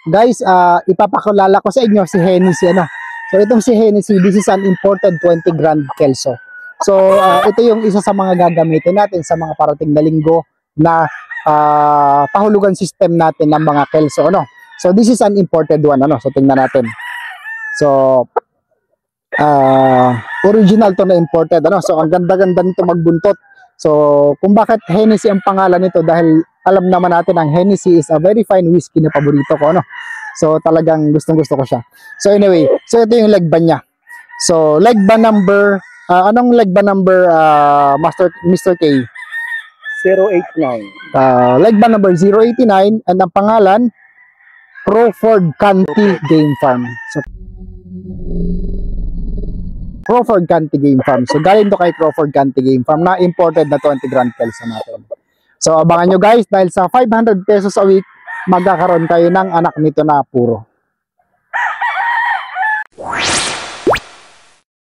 guys, ipapakilala ko sa inyo si Hennessy, ano. So itong si Hennessy, this is an imported 20 Grand Kelso. So ito yung isa sa mga gagamitin natin sa mga parating na linggo na pahulugan system natin ng mga Kelso, ano. So this is an imported one, ano. So tingnan natin. So original to na imported, ano. So ang ganda-ganda nito magbuntot. So kung bakit Hennessy ang pangalan nito, dahil alam naman natin ang Hennessy is a very fine whiskey na paborito ko, ano. So talagang gustong-gusto ko siya. So anyway, so ito yung leg band niya. So leg band number, anong leg band number, Mr. K? 089. Leg band number 089, and ang pangalan Crawford County Game Farm. So Crawford County Game Farm. So galing to kay Crawford County Game Farm na imported na 20 Grand Kelso natin. So abangan nyo guys, dahil sa 500 pesos a week, magkakaroon kayo ng anak nito na puro.